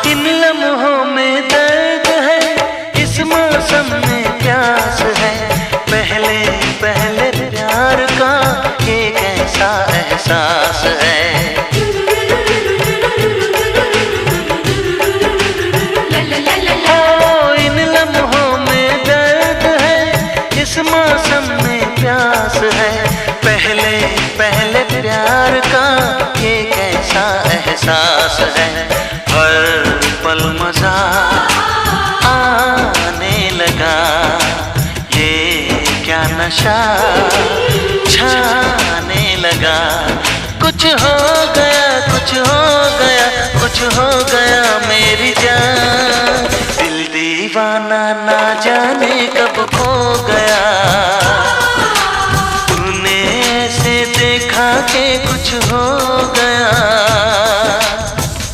इन लम्हों में दर्द है, इस मौसम में प्यास है। पहले पहले प्यार का ये कैसा एहसास है। ओ इन लम्हों में दर्द है, इस मौसम में प्यास है। पहले पहले प्यार का ये कैसा एहसास है। हर पल मजा आने लगा, ये क्या नशा छाने लगा। कुछ हो गया, कुछ हो गया, कुछ हो गया मेरी जान। दिल दीवाना ना जाने कब खो